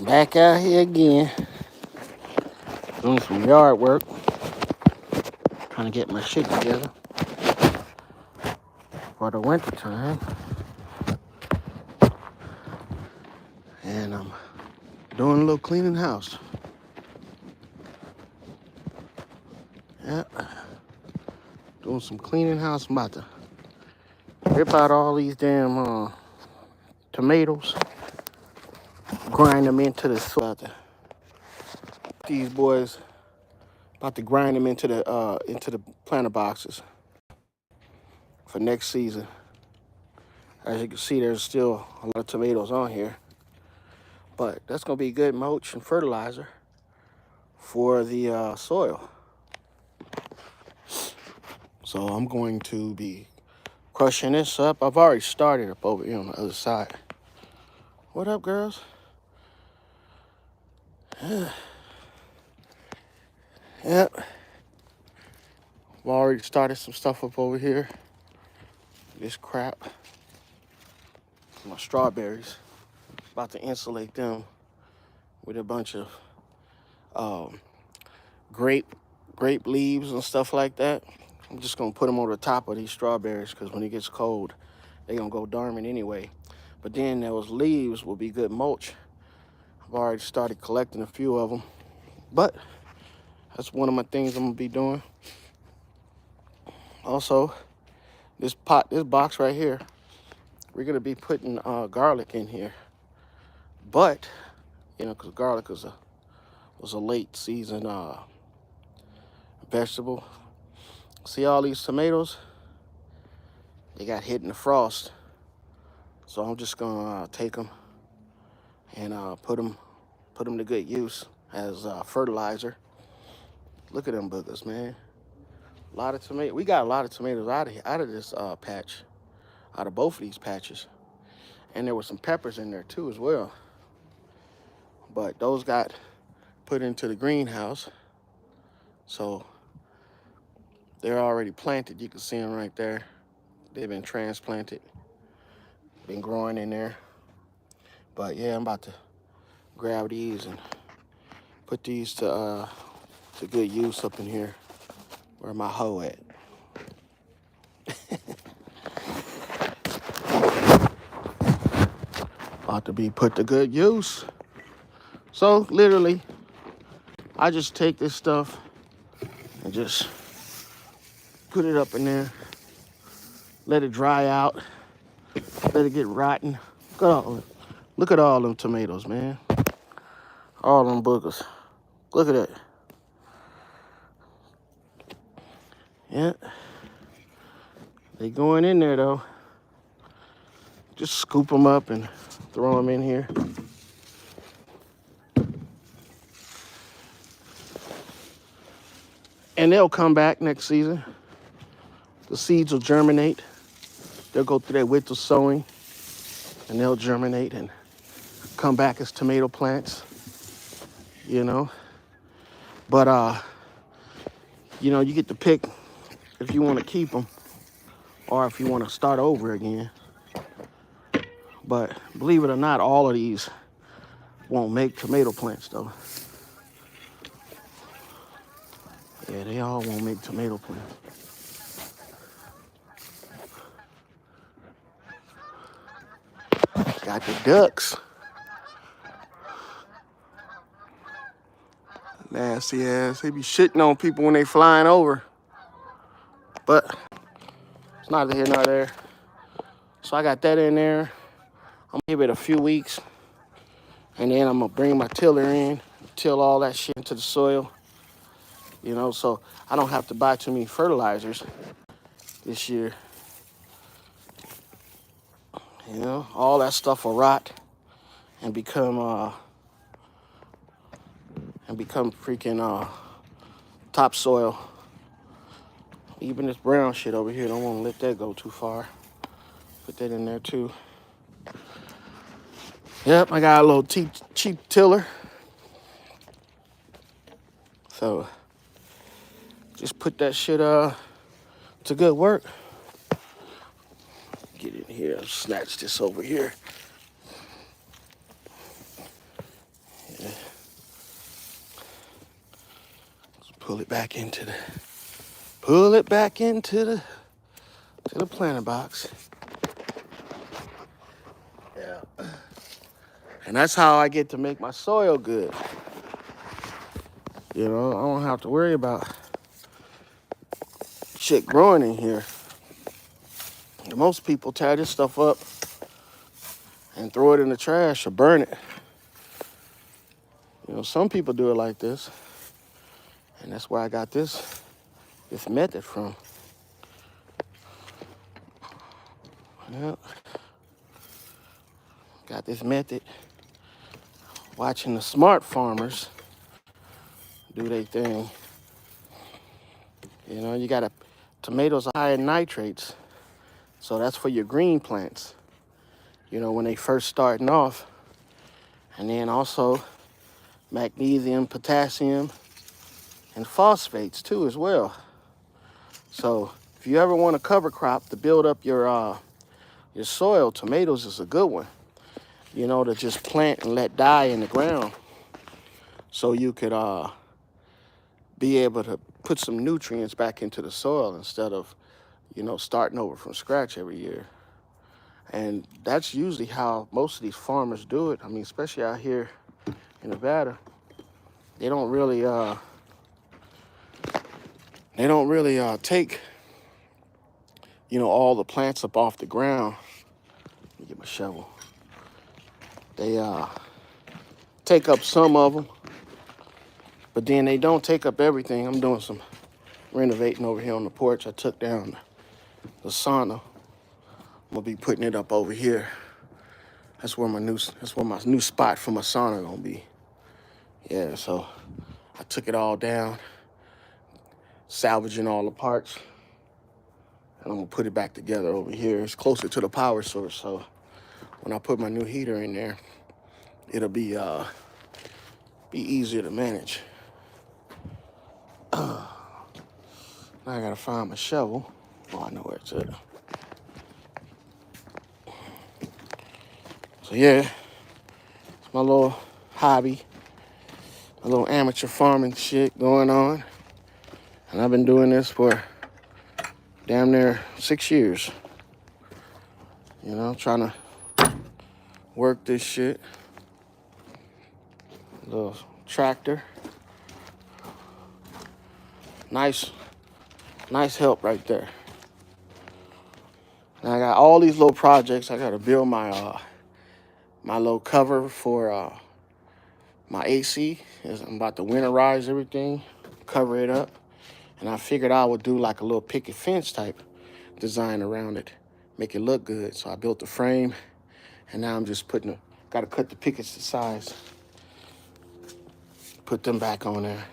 Back out here again, doing some yard work, trying to get my shit together for the winter time. And I'm doing a little cleaning house. Yeah, doing some cleaning house. I'm about to rip out all these damn tomatoes, grind them into the soil. These boys about to grind them into the planter boxes for next season. As you can see, there's still a lot of tomatoes on here, but that's gonna be good mulch and fertilizer for the soil. So I'm going to be crushing this up. I've already started up over here on the other side. What up, girls? Yep. I've already started some stuff up over here. This crap. My strawberries. About to insulate them with a bunch of grape leaves and stuff like that. I'm just gonna put them on the top of these strawberries because when it gets cold, they're gonna go dormant anyway. But then those leaves will be good mulch. I've already started collecting a few of them, but that's one of my things I'm gonna be doing. Also, this box right here, we're gonna be putting garlic in here. But, you know, because garlic was a late season vegetable. See all these tomatoes? They got hit in the frost. So I'm just gonna take them and put them to good use as fertilizer. Look at them boogers, man. A lot of tomatoes. We got a lot of tomatoes out of this patch, out of both of these patches. And there were some peppers in there too as well. But those got put into the greenhouse. So they're already planted. You can see them right there. They've been transplanted, been growing in there. But yeah, I'm about to grab these and put these to good use up in here. Where my hoe at? About to be put to good use. So literally, I just take this stuff and just put it up in there, let it dry out, let it get rotten. Look at all them tomatoes, man. All them boogers. Look at that. Yeah. They going in there though. Just scoop them up and throw them in here. And they'll come back next season. The seeds will germinate. They'll go through their winter sowing and they'll germinate and come back as tomato plants, you know. But, you know, you get to pick if you want to keep them or if you want to start over again. But believe it or not, all of these won't make tomato plants though. Yeah, they all won't make tomato plants. Got the ducks. Nasty ass. They be shitting on people when they flying over. But it's neither here nor there. So I got that in there. I'm gonna give it a few weeks. And then I'm gonna bring my tiller in, till all that shit into the soil. You know, so I don't have to buy too many fertilizers this year. You know, all that stuff will rot and become freaking topsoil. Even this brown shit over here, don't want to let that go too far. Put that in there too. Yep, I got a little cheap tiller. So just put that shit to good work. Get in here, snatch this over here. pull it back into the planter box. Yeah. And that's how I get to make my soil good. You know, I don't have to worry about shit growing in here. Most people tear this stuff up and throw it in the trash or burn it. You know, some people do it like this. And that's where I got this method from. Yep. Got this method watching the smart farmers do their thing. You know, you got tomatoes are high in nitrates. So that's for your green plants. You know, when they first starting off. And then also magnesium, potassium, and phosphates too as well. So if you ever want a cover crop to build up your soil, tomatoes is a good one. You know, to just plant and let die in the ground. So you could be able to put some nutrients back into the soil instead of, you know, starting over from scratch every year. And that's usually how most of these farmers do it. I mean, especially out here in Nevada, they don't really take, you know, all the plants up off the ground. Let me get my shovel. They take up some of them, but then they don't take up everything. I'm doing some renovating over here on the porch. I took down the sauna. I'm gonna be putting it up over here. That's where my new spot for my sauna gonna be. Yeah, so I took it all down, salvaging all the parts, and I'm gonna put it back together over here. It's closer to the power source, so when I put my new heater in there, it'll be easier to manage. Now I gotta find my shovel. Oh, I know where it's at. So yeah, it's my little hobby, my little amateur farming shit going on. And I've been doing this for damn near 6 years. You know, trying to work this shit. Little tractor. Nice help right there. Now I got all these little projects. I gotta build my my little cover for my AC. I'm about to winterize everything, cover it up. And I figured I would do like a little picket fence type design around it, make it look good. So I built the frame, and now I'm just gotta cut the pickets to size, put them back on there.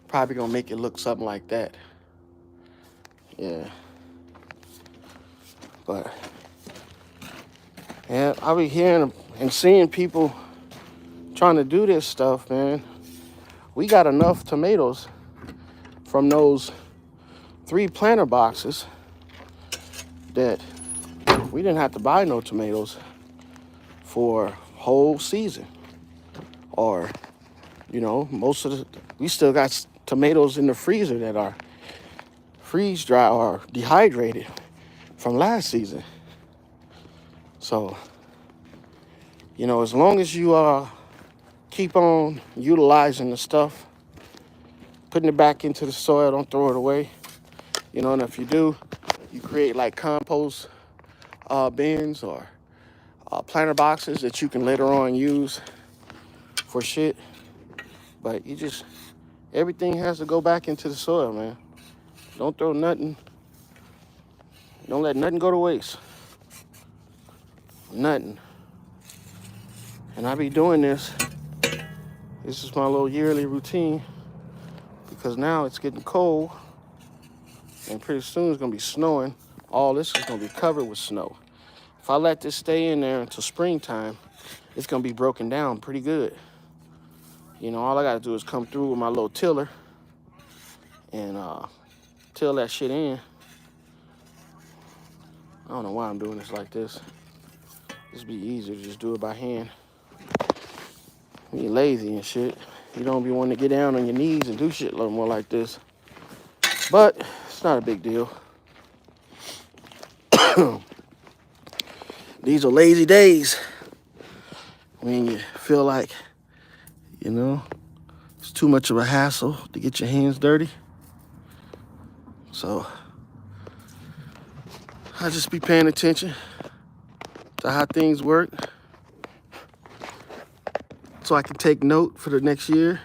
Probably gonna make it look something like that. Yeah. But yeah, I'll be hearing and seeing people trying to do this stuff, man. We got enough tomatoes from those 3 planter boxes that we didn't have to buy no tomatoes for whole season. Or, you know, we still got tomatoes in the freezer that are freeze dry or dehydrated from last season. So, you know, as long as you keep on utilizing the stuff, putting it back into the soil, don't throw it away. You know, and if you do, you create like compost bins or planter boxes that you can later on use for shit. But everything has to go back into the soil, man. Don't throw nothing. Don't let nothing go to waste. Nothing. And I be doing this. This is my little yearly routine because now it's getting cold and pretty soon it's gonna be snowing. All this is gonna be covered with snow. If I let this stay in there until springtime, it's gonna be broken down pretty good. You know, all I gotta do is come through with my little tiller and till that shit in. I don't know why I'm doing this like this. It'd be easier to just do it by hand. When you're lazy and shit, you don't be wanting to get down on your knees and do shit a little more like this. But it's not a big deal. These are lazy days when you feel like, you know, it's too much of a hassle to get your hands dirty. So I just be paying attention to how things work so I can take note for the next year.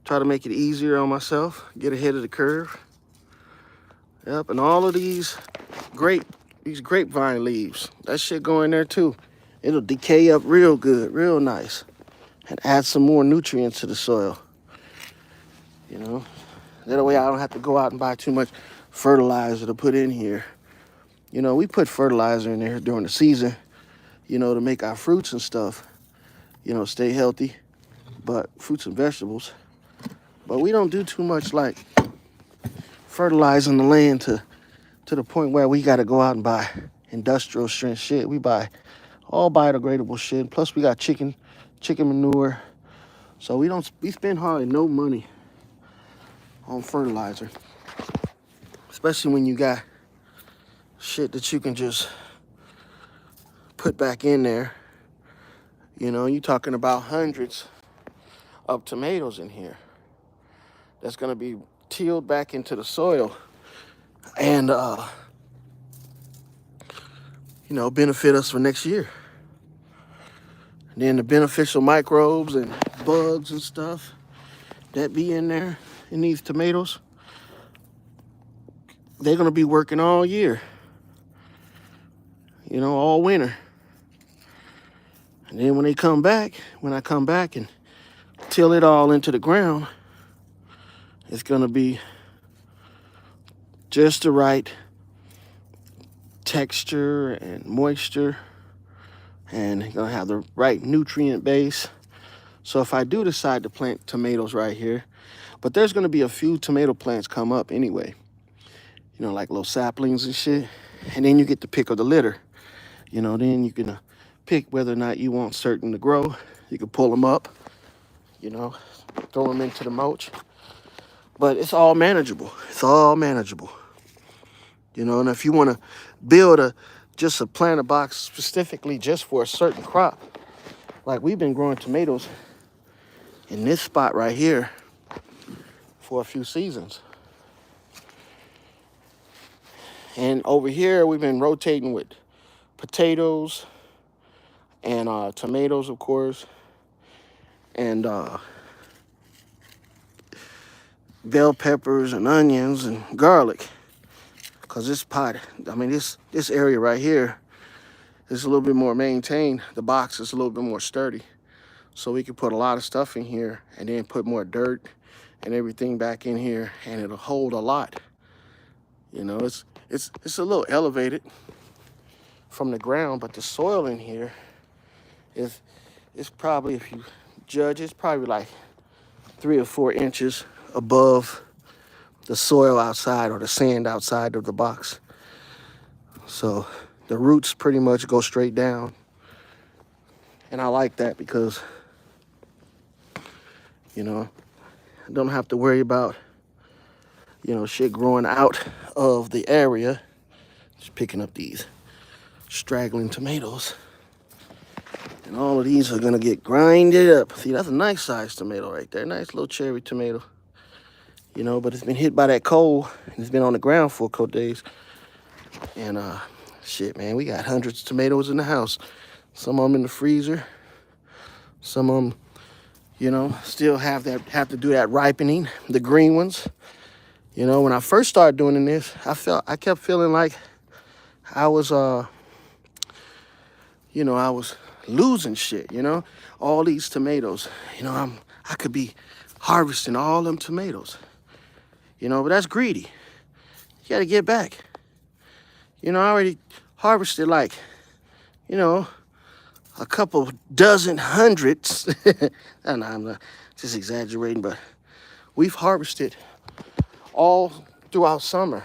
Try to make it easier on myself, get ahead of the curve. Yep, and all of these grapevine leaves, that shit go in there too. It'll decay up real good, real nice, and add some more nutrients to the soil. You know, that way I don't have to go out and buy too much fertilizer to put in here. You know, we put fertilizer in there during the season, you know, to make our fruits and stuff, you know, stay healthy, but fruits and vegetables. But we don't do too much like fertilizing the land to the point where we got to go out and buy industrial strength shit. We buy all biodegradable shit. Plus we got chicken manure. So we spend hardly no money on fertilizer. Especially when you got shit that you can just put back in there. You know, you're talking about hundreds of tomatoes in here that's going to be tilled back into the soil and, you know, benefit us for next year. And then the beneficial microbes and bugs and stuff that be in there in these tomatoes, they're going to be working all year, you know, all winter. And then when I come back and till it all into the ground, it's going to be just the right texture and moisture, and it's going to have the right nutrient base. So if I do decide to plant tomatoes right here, but there's going to be a few tomato plants come up anyway, you know, like little saplings and shit. And then you get the pick of the litter. You know, then you can pick whether or not you want certain to grow. You can pull them up, you know, throw them into the mulch. But it's all manageable. It's all manageable. You know, and if you want to build just a planter box specifically just for a certain crop, like we've been growing tomatoes in this spot right here for a few seasons. And over here, we've been rotating with potatoes and tomatoes, of course, and bell peppers and onions and garlic. Because this pot, I mean, this area right here is a little bit more maintained. The box is a little bit more sturdy. So we can put a lot of stuff in here and then put more dirt and everything back in here, and it'll hold a lot. You know, it's a little elevated from the ground, but the soil in here is probably, if you judge, it's probably like 3 or 4 inches above the soil outside or the sand outside of the box. So the roots pretty much go straight down. And I like that because, you know, I don't have to worry about, you know, shit growing out of the area. Just picking up these straggling tomatoes. And all of these are gonna get grinded up. See, that's a nice sized tomato right there. Nice little cherry tomato. You know, but it's been hit by that cold and it's been on the ground for a couple days. And shit, man, we got hundreds of tomatoes in the house. Some of them in the freezer. Some of them, you know, still have to do that ripening, the green ones. You know, when I first started doing this, I kept feeling like I was you know, I was losing shit, you know. All these tomatoes, you know, I could be harvesting all them tomatoes. You know, but that's greedy. You gotta get back. You know, I already harvested like, you know, a couple dozen hundreds. And I'm not just exaggerating, but we've harvested all throughout summer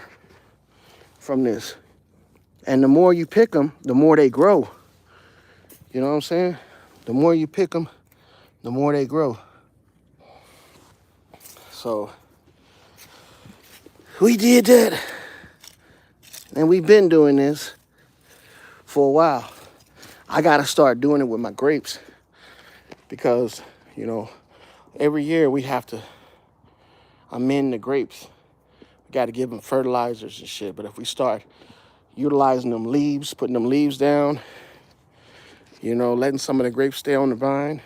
from this. And the more you pick them, the more they grow. You know what I'm saying? The more you pick them, the more they grow. So we did that. And we've been doing this for a while. I got to start doing it with my grapes because, you know, every year we have to amend the grapes. We got to give them fertilizers and shit. But if we start utilizing them leaves, putting them leaves down, you know, letting some of the grapes stay on the vine,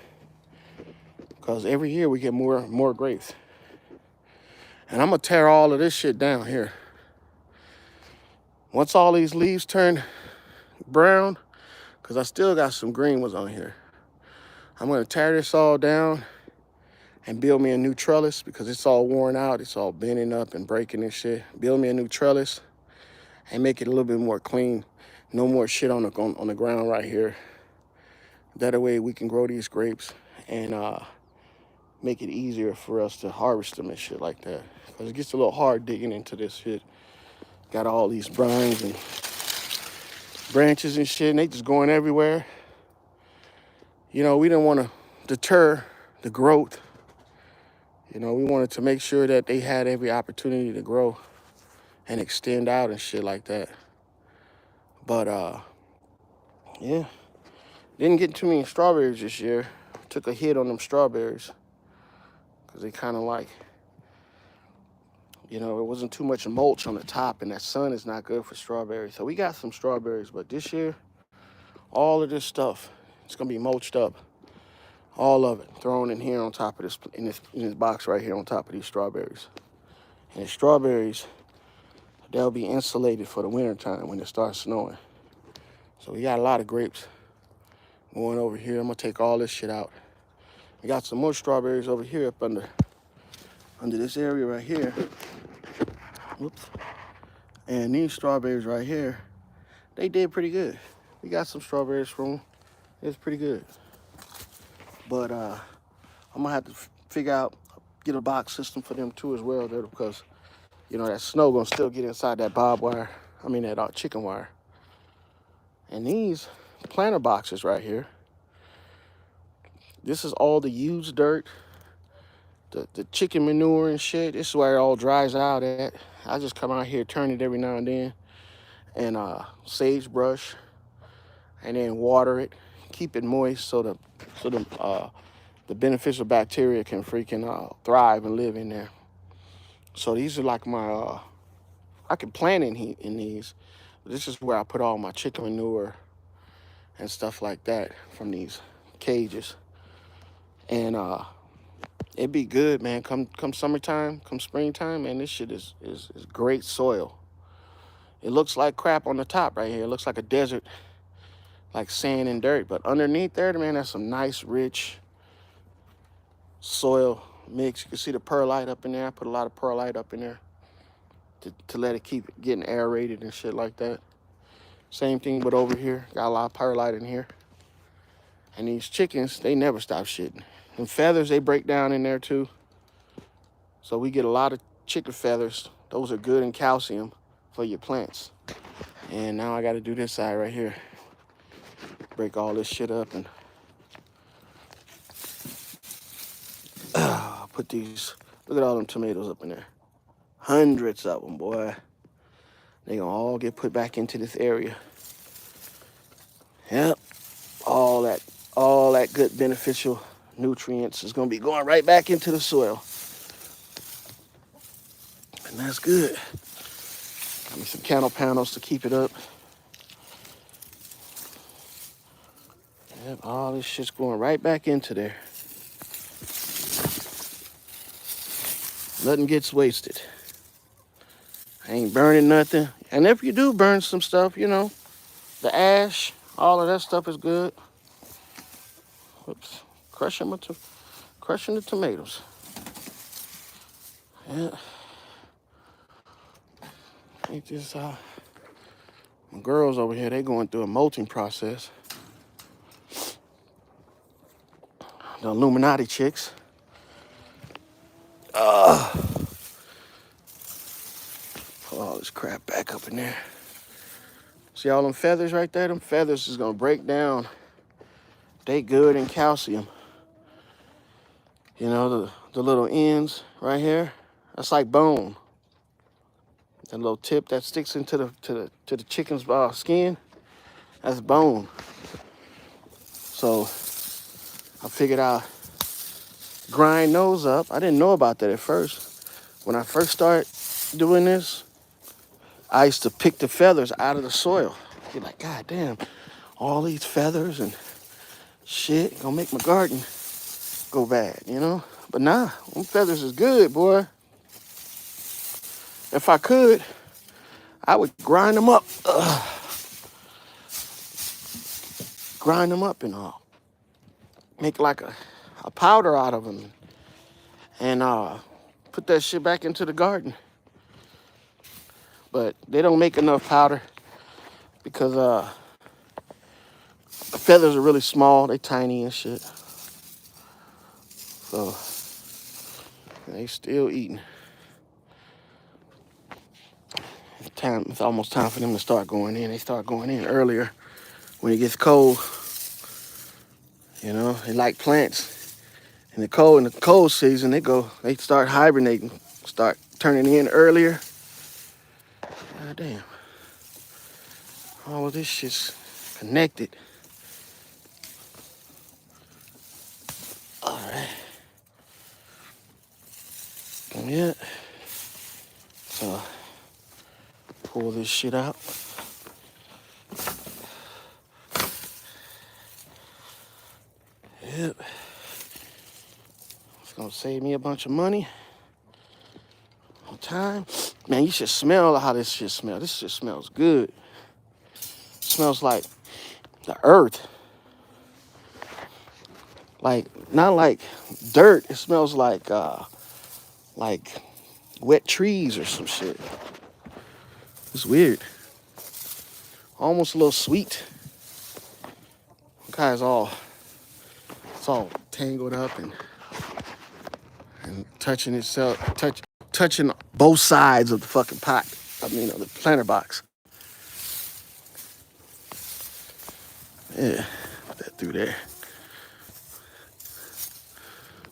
because every year we get more grapes. And I'm going to tear all of this shit down here. Once all these leaves turn brown, because I still got some green ones on here, I'm going to tear this all down and build me a new trellis because it's all worn out. It's all bending up and breaking and shit. Build me a new trellis and make it a little bit more clean. No more shit on the ground right here. That way we can grow these grapes and make it easier for us to harvest them and shit like that. Because it gets a little hard digging into this shit. Got all these brines and branches and shit, and they just going everywhere. You know, we didn't want to deter the growth. You know, we wanted to make sure that they had every opportunity to grow and extend out and shit like that. But, yeah, didn't get too many strawberries this year. Took a hit on them strawberries because they kind of like, you know, it wasn't too much mulch on the top, and that sun is not good for strawberries. So we got some strawberries, but this year, all of this stuff, it's going to be mulched up. All of it thrown in here on top of this, in this box right here on top of these strawberries. And the strawberries, they'll be insulated for the winter time when it starts snowing. So we got a lot of grapes going over here. I'm gonna take all this shit out. We got some more strawberries over here up under this area right here. Whoops. And these strawberries right here, they did pretty good. We got some strawberries from them. It's pretty good. But I'm gonna have to figure out, get a box system for them too as well, there, because you know that snow gonna still get inside that that chicken wire. And these planter boxes right here, this is all the used dirt, the chicken manure and shit. This is where it all dries out at. I just come out here, turn it every now and then, and sagebrush, and then water it, keep it moist so the beneficial bacteria can freaking thrive and live in there. So these are like my, I can plant in these. This is where I put all my chicken manure and stuff like that from these cages. And it'd be good, man. Come summertime, come springtime, man, this shit is great soil. It looks like crap on the top right here. It looks like a desert, like sand and dirt. But underneath there, man, that's some nice, rich soil mix. You can see the perlite up in there. I put a lot of perlite up in there to let it keep getting aerated and shit like that. Same thing, but over here, got a lot of perlite in here. And these chickens, they never stop shitting. And feathers, they break down in there too. So we get a lot of chicken feathers. Those are good in calcium for your plants. And now I got to do this side right here. Break all this shit up and put these, look at all them tomatoes up in there. Hundreds of them, boy. They gonna all get put back into this area. Yep, all that good beneficial nutrients is gonna be going right back into the soil. And that's good. Got me some candle panels to keep it up. Yep, all this shit's going right back into there. Nothing gets wasted. I ain't burning nothing. And if you do burn some stuff, you know, the ash, all of that stuff is good. Whoops. Crushing the tomatoes. Yeah. Ain't this, my girls over here, they going through a molting process. The Illuminati chicks. Put all this crap back up in there. See all them feathers right there? Them feathers is gonna break down. They good in calcium. You know, the little ends right here, that's like bone. That little tip that sticks into the chicken's skin, that's bone. So I figured I'd grind those up. I didn't know about that at first. When I first started doing this, I used to pick the feathers out of the soil. Be like, God damn, all these feathers and shit gonna make my garden go bad, you know? But nah, them feathers is good, boy. If I could, I would grind them up. Grind them up and all. Make like a powder out of them. And put that shit back into the garden. But they don't make enough powder because the feathers are really small. They tiny and shit. So they still eating. It's almost time for them to start going in. They start going in earlier when it gets cold. You know, they like plants. In the cold season, they start hibernating, start turning in earlier. God damn. All of this shit's connected. All right. Yeah. So pull this shit out. Yep. It's gonna save me a bunch of money. Time. Man, you should smell how this shit smells. This shit smells good. It smells like the earth. Like, not like dirt. It smells like wet trees or some shit. It's weird. Almost a little sweet. It's all tangled up and touching itself, touching both sides of the fucking pot. I mean, of the planter box. Yeah, put that through there.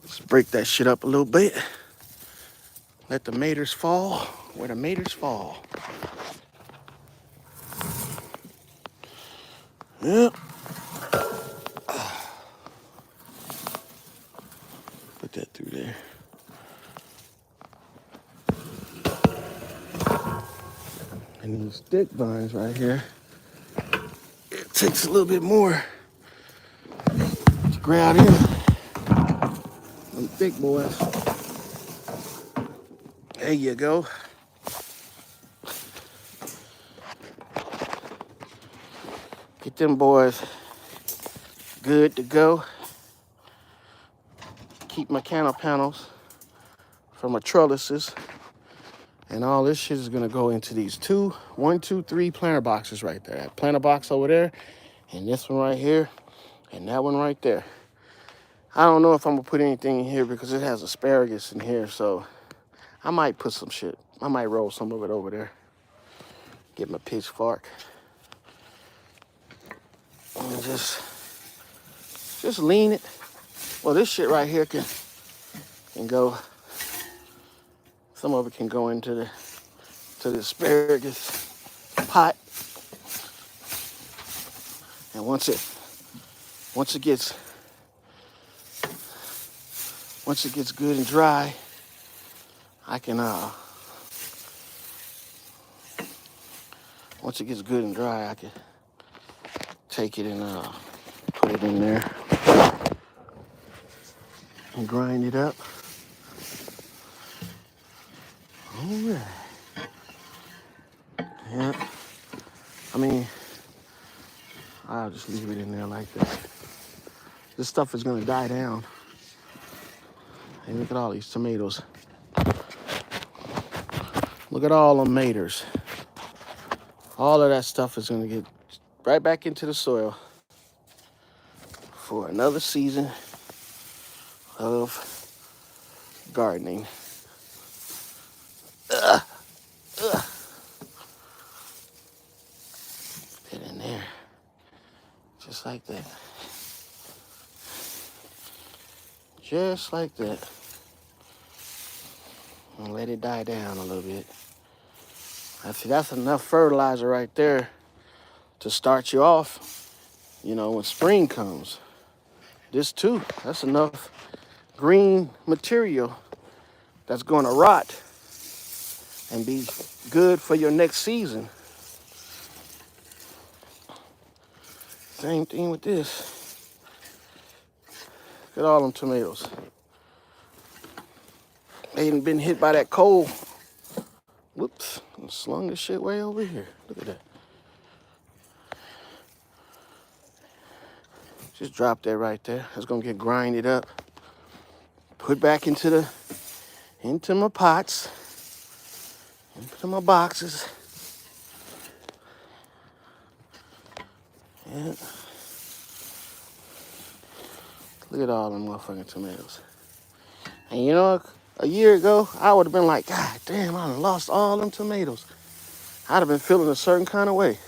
Let's break that shit up a little bit. Let the maters fall where the maters fall. Yep. Put that through there. And these thick vines right here, it takes a little bit more to ground in. Them thick boys. There you go. Get them boys good to go. Keep my canal panels from my trellises. And all this shit is gonna go into these 1, 2, 3 planter boxes right there. That planter box over there, and this one right here, and that one right there. I don't know if I'm gonna put anything in here because it has asparagus in here, so I might put some shit. I might roll some of it over there. Get my pitchfork. And just lean it. Well, this shit right here can go. Some of it can go into the asparagus pot. And once it gets good and dry, I can once it gets good and dry, I can take it and put it in there and grind it up. All right. Yeah. I mean, I'll just leave it in there like that. This stuff is gonna die down. Hey, look at all these tomatoes. Look at all them maters. All of that stuff is gonna get right back into the soil for another season of gardening. Get in there, just like that. Just like that. And let it die down a little bit. I see that's enough fertilizer right there to start you off, you know, when spring comes. This too, that's enough green material that's gonna rot and be good for your next season. Same thing with this. Look at all them tomatoes. They ain't been hit by that cold. Whoops, I slung this shit way over here. Look at that. Just drop that right there. It's gonna get grinded up. Put back into my pots, into my boxes. Yeah. Look at all them motherfucking tomatoes. And you know, a year ago, I would have been like, God damn, I done lost all them tomatoes. I'd have been feeling a certain kind of way.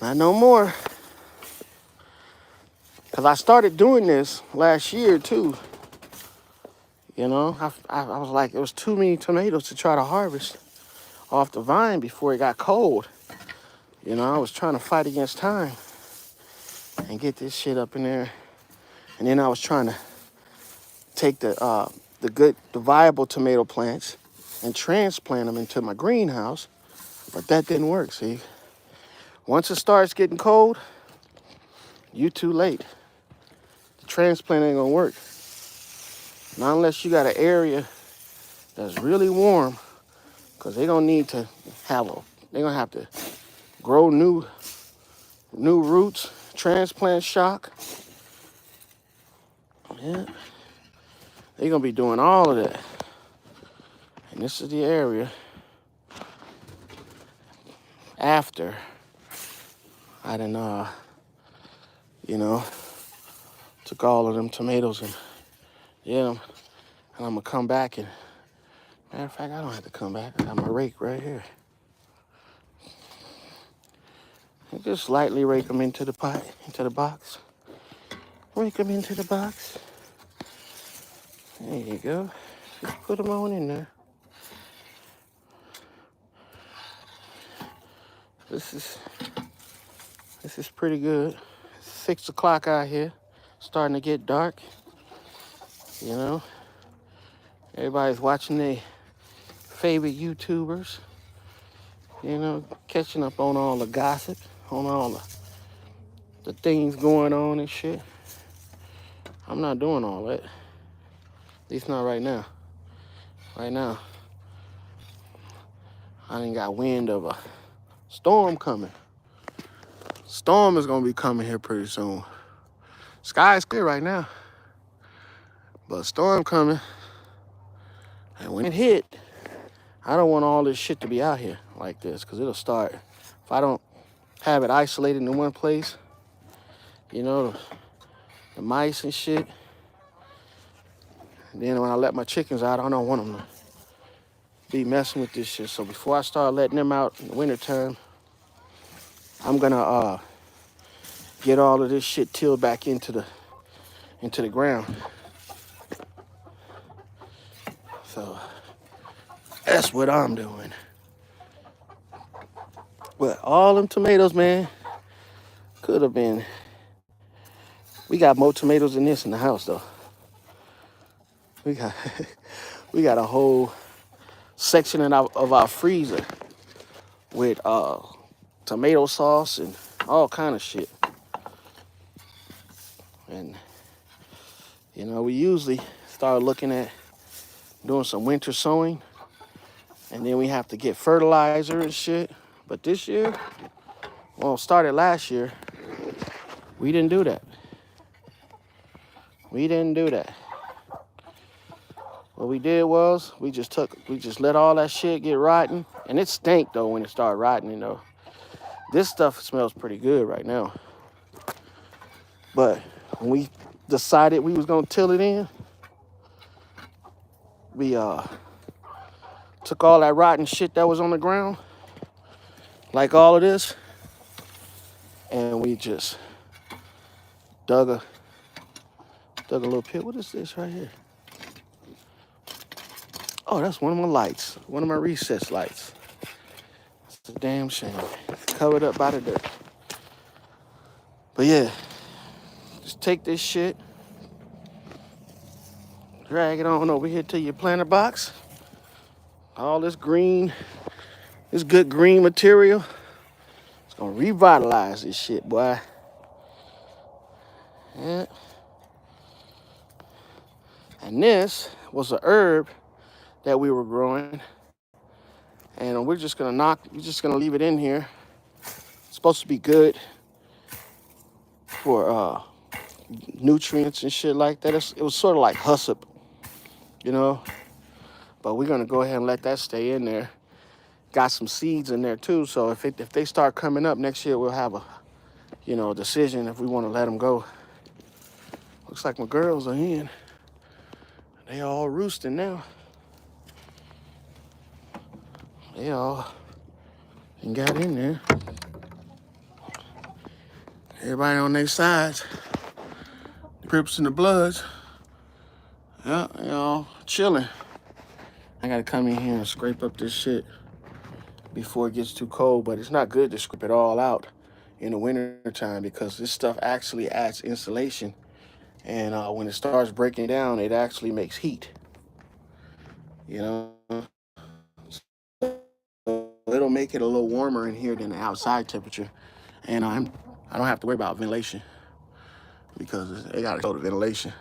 Not no more. Because I started doing this last year, too. You know, I was like, it was too many tomatoes to try to harvest off the vine before it got cold. You know, I was trying to fight against time and get this shit up in there. And then I was trying to take the viable tomato plants and transplant them into my greenhouse, but that didn't work, see? Once it starts getting cold, you too late. The transplant ain't gonna work. Not unless you got an area that's really warm, because they're gonna need to they're gonna have to grow new roots, transplant shock. Yeah. They're gonna be doing all of that. And this is the area after I done, you know, took all of them tomatoes and and I'm gonna come back and, matter of fact, I don't have to come back. I got my rake right here. And just lightly rake them into the pot, into the box. Rake them into the box. There you go. Just put them on in there. This is pretty good. It's 6 o'clock out here. Starting to get dark. You know, everybody's watching their favorite YouTubers. You know, catching up on all the gossip, on all the things going on and shit. I'm not doing all that. At least not right now. Right now, I done got wind of a storm coming. Storm is gonna be coming here pretty soon. Sky's clear right now, but storm coming. And when it hit, I don't want all this shit to be out here like this, because it'll start. If I don't have it isolated in one place, you know, the mice and shit. And then when I let my chickens out, I don't want them to be messing with this shit. So before I start letting them out in the wintertime, I'm gonna get all of this shit tilled back into the ground. So that's what I'm doing. But all them tomatoes, man, could have been. We got more tomatoes than this in the house, though. We got a whole section of our freezer with tomato sauce and all kind of shit. And you know, we usually start looking at doing some winter sowing, and then we have to get fertilizer and shit. But this year, well, started last year, we didn't do that. We didn't do that. What we did was we just let all that shit get rotten, and it stank though when it started rotting. You know, this stuff smells pretty good right now. But when we decided we was gonna till it in, we took all that rotten shit that was on the ground, like all of this, and we just dug a little pit. What is this right here? Oh, that's one of my lights, one of my recess lights. a damn shame. Covered up by the dirt. But yeah, just take this shit, drag it on over here to your planter box. All this green, this good green material, it's gonna revitalize this shit, boy. Yeah. And this was a herb that we were growing, and we're just gonna leave it in here. It's supposed to be good for nutrients and shit like that. It was sort of like hussip, you know. But we're gonna go ahead and let that stay in there. Got some seeds in there too, so if they start coming up next year, we'll have a decision if we want to let them go. Looks like my girls are in. They all roosting now. They all got in there. Everybody on their sides. Crips and the Bloods. Yeah, they all chilling. I gotta come in here and scrape up this shit before it gets too cold, but it's not good to scrape it all out in the winter time because this stuff actually adds insulation, and when it starts breaking down, it actually makes heat. You know, so it'll make it a little warmer in here than the outside temperature, and I don't have to worry about ventilation because they gotta go to ventilation.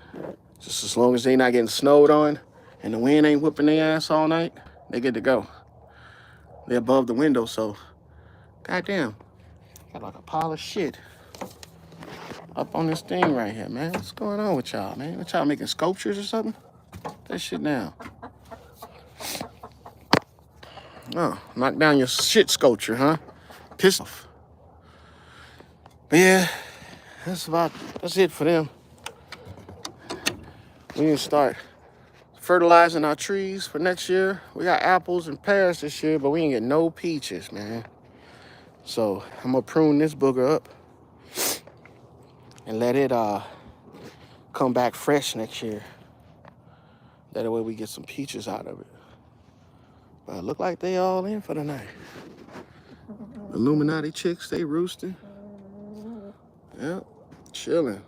Just as long as they not getting snowed on and the wind ain't whipping their ass all night, they good to go. They're above the window, so goddamn, got like a pile of shit up on this thing right here, man. What's going on with y'all, man? What y'all making sculptures or something? That shit down. Oh, knock down your shit sculpture, huh? Piss off. But yeah, that's it for them. We need to start fertilizing our trees for next year. We got apples and pears this year, but we ain't get no peaches, man. So I'm gonna prune this booger up and let it come back fresh next year. That way we get some peaches out of it. But it look like they all in for the night. Illuminati chicks, they roosting. Yep, chilling.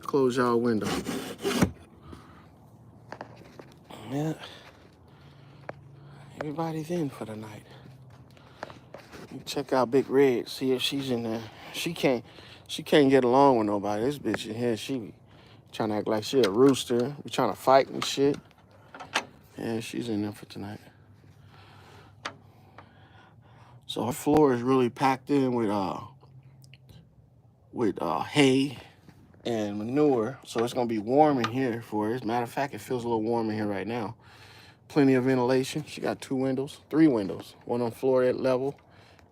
Close y'all window. Yeah. Everybody's in for the night. Check out Big Red, see if she's in there. She can't get along with nobody. This bitch in here, she trying to act like she a rooster. We trying to fight and shit. Yeah, she's in there for tonight. So her floor is really packed in with hay and manure. So it's gonna be warm in here for her. As a matter of fact, it feels a little warm in here right now. Plenty of ventilation. She got 3 windows. One on floor level,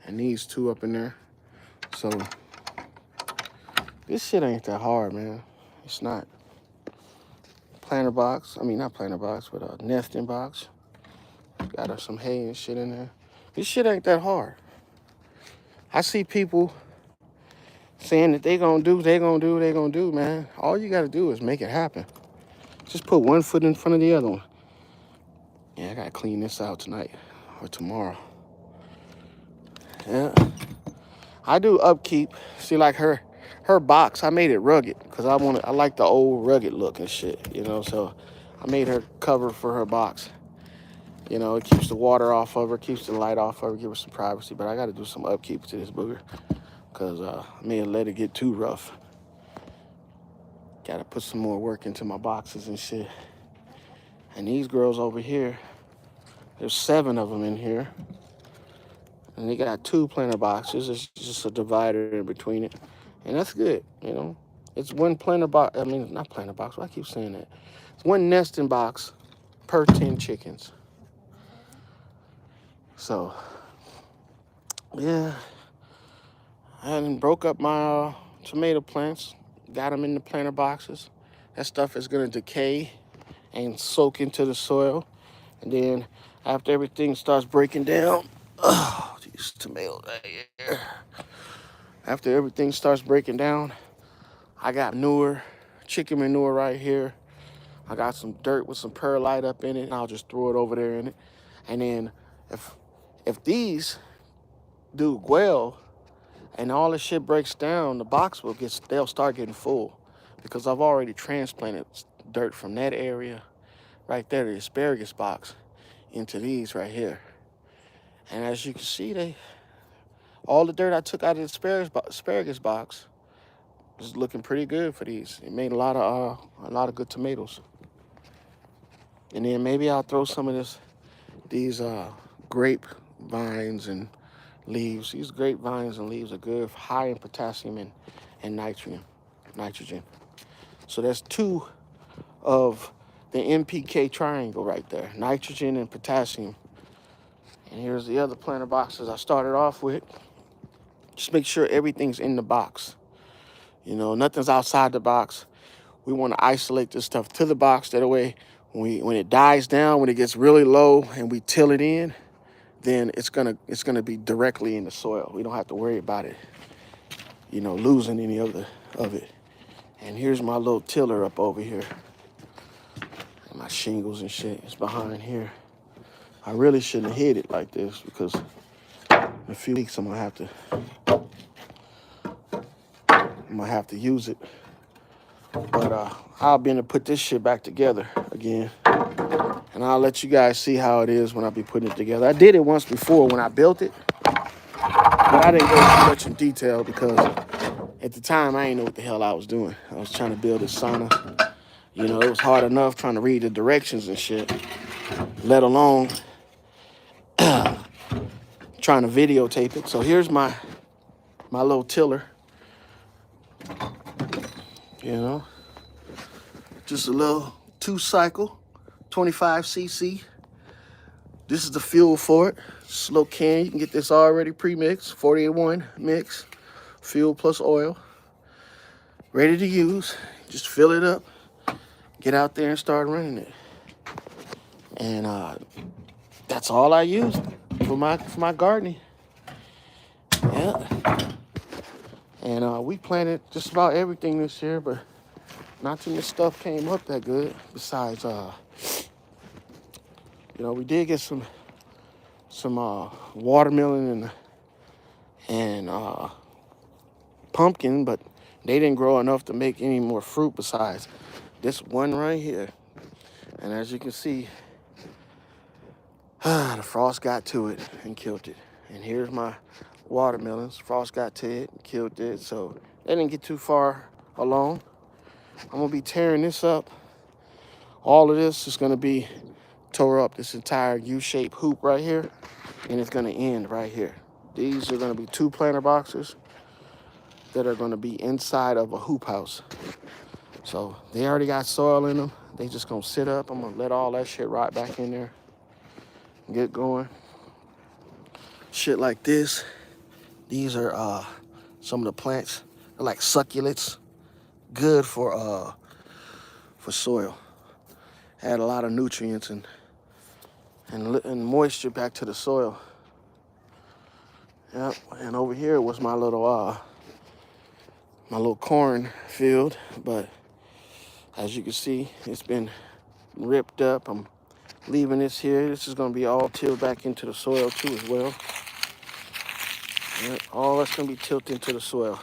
and these 2 up in there. So this shit ain't that hard, man. It's not. Planter box. I mean, not planter box, but a nesting box. Got her some hay and shit in there. This shit ain't that hard. I see people saying that they gonna do, man. All you gotta do is make it happen. Just put one foot in front of the other one. Yeah, I gotta clean this out tonight or tomorrow. Yeah. I do upkeep. See, like her box, I made it rugged because I like the old rugged look and shit, you know. So I made her cover for her box. You know, it keeps the water off of her, keeps the light off of her, give her some privacy. But I got to do some upkeep to this booger because I may have let it get too rough. Got to put some more work into my boxes and shit. And these girls over here, there's 7 of them in here. And they got 2 planter boxes. It's just a divider in between it. And that's good, you know. It's one planter box. I mean, not planter box. Why I keep saying that? It's one nesting box per 10 chickens. So, yeah. I done broke up my tomato plants. Got them in the planter boxes. That stuff is going to decay and soak into the soil. And then after everything starts breaking down, oh, these tomatoes right here. After everything starts breaking down, I got manure, chicken manure right here. I got some dirt with some perlite up in it, and I'll just throw it over there in it. And then If these do well and all this shit breaks down, the box will they'll start getting full, because I've already transplanted dirt from that area right there, the asparagus box, into these right here. And as you can see, all the dirt I took out of the asparagus box is looking pretty good for these. It made a lot of good tomatoes. And then maybe I'll throw some of these grape vines and leaves. These grapevines and leaves are good, high in potassium and nitrogen. So that's 2 of the NPK triangle right there, nitrogen and potassium. And here's the other planter boxes I started off with. Just make sure everything's in the box. You know, nothing's outside the box. We want to isolate this stuff to the box. That way, when it dies down, when it gets really low and we till it in, then it's gonna be directly in the soil. We don't have to worry about it, you know, losing any of it. And here's my little tiller up over here. And my shingles and shit is behind here. I really shouldn't have hid it like this, because in a few weeks I'm gonna have to use it. But I'll be able to put this shit back together again. And I'll let you guys see how it is when I be putting it together. I did it once before when I built it, but I didn't go too much in detail because at the time I didn't know what the hell I was doing. I was trying to build this sauna. You know, it was hard enough trying to read the directions and shit, let alone trying to videotape it. So here's my little tiller. You know, just a little 2-cycle, 25cc. This is the fuel for it. It's a little can. You can get this already pre-mixed, 48-1 mix, fuel plus oil, ready to use. Just fill it up, get out there and start running it. And that's all I use for my gardening. Yeah. And we planted just about everything this year, but not too much stuff came up that good. Besides, you know, we did get some watermelon and pumpkin, but they didn't grow enough to make any more fruit besides this one right here. And as you can see, the frost got to it and killed it. And here's my watermelons. Frost got to it and killed it, so they didn't get too far along. I'm gonna be tearing this up. All of this is gonna be tore up, this entire U-shaped hoop right here, and it's gonna end right here. These are gonna be 2 planter boxes that are gonna be inside of a hoop house. So they already got soil in them. They just gonna sit up. I'm gonna let all that shit rot back in there, get going. Shit like this. These are some of the plants. They're like succulents, good for soil. Add a lot of nutrients and moisture back to the soil. Yep. And over here was my little corn field, but as you can see, it's been ripped up. I'm leaving this here. This is gonna be all tilled back into the soil too as well. Yep. All that's gonna be tilted into the soil.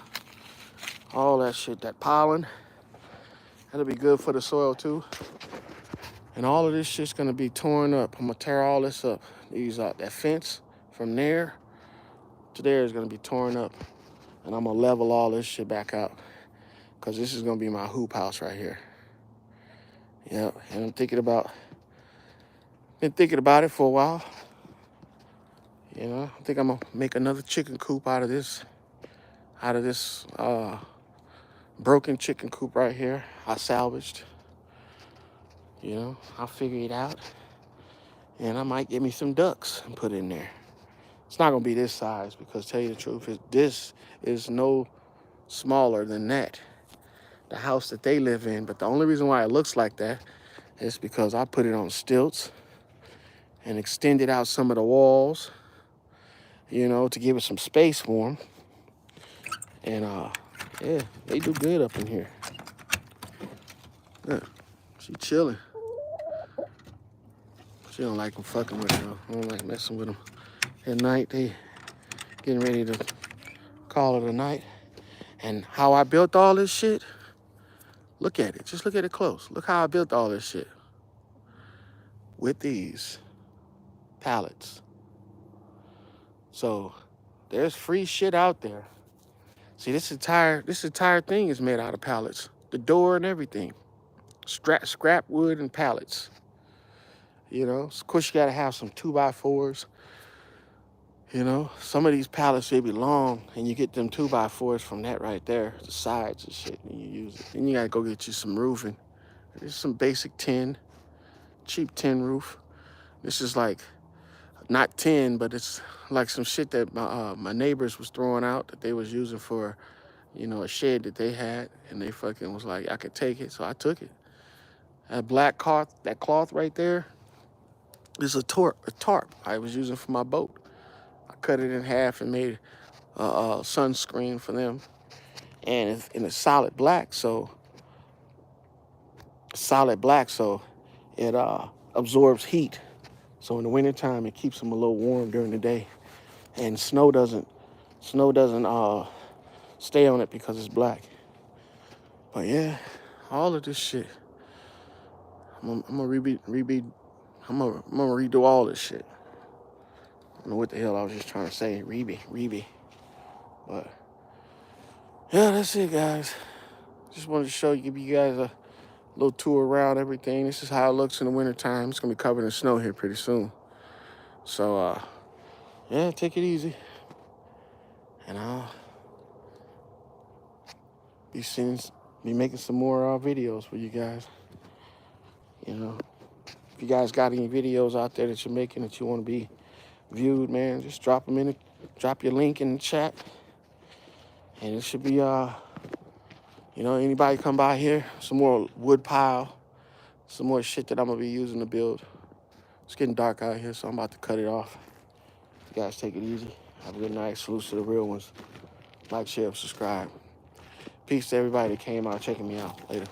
All that shit, that pollen, that'll be good for the soil too. And all of this shit's gonna be torn up. I'm gonna tear all this up. That fence from there to there is gonna be torn up. And I'm gonna level all this shit back out, because this is gonna be my hoop house right here. Yep, and I'm been thinking about it for a while. You know, I think I'm gonna make another chicken coop out of this broken chicken coop right here. I salvaged. You know, I'll figure it out. And I might get me some ducks and put in there. It's not gonna be this size, because tell you the truth, this is no smaller than that, the house that they live in. But the only reason why it looks like that is because I put it on stilts and extended out some of the walls, you know, to give it some space for them. And yeah, they do good up in here. Yeah, she chilling. She don't like them fucking with her. I don't like messing with them. at night. They getting ready to call it a night. And how I built all this shit, look at it. Just look at it close. Look how I built all this shit. With these pallets. So there's free shit out there. See, this entire thing is made out of pallets. The door and everything. Scrap wood and pallets. You know, of course you gotta have some 2x4s. You know, some of these pallets, they be long, and you get them 2x4s from that right there, the sides and shit, and you use it. Then you gotta go get you some roofing. There's some basic tin, cheap tin roof. This is like, not tin, but it's like some shit that my neighbors was throwing out that they was using for, you know, a shed that they had, and they fucking was like, I could take it, so I took it. That black cloth, right there, is a tarp I was using for my boat. I cut it in half and made a sunscreen for them, and it's in a solid black, so it absorbs heat. So in the wintertime, it keeps them a little warm during the day, and snow doesn't stay on it because it's black. But yeah, all of this shit, I'm gonna redo all this shit. I don't know what the hell I was just trying to say, Reby. But yeah, that's it, guys. Just wanted to give you guys a little tour around everything. This is how it looks in the wintertime. It's gonna be covered in snow here pretty soon. So yeah, take it easy. And I'll be making some more videos for you guys. You know, if you guys got any videos out there that you're making that you want to be viewed, man, just drop your link in the chat. And it should be, you know, anybody come by here, some more wood pile, some more shit that I'm going to be using to build. It's getting dark out here, so I'm about to cut it off. You guys take it easy. Have a good night. Salutes to the real ones. Like, share, subscribe. Peace to everybody that came out checking me out. Later.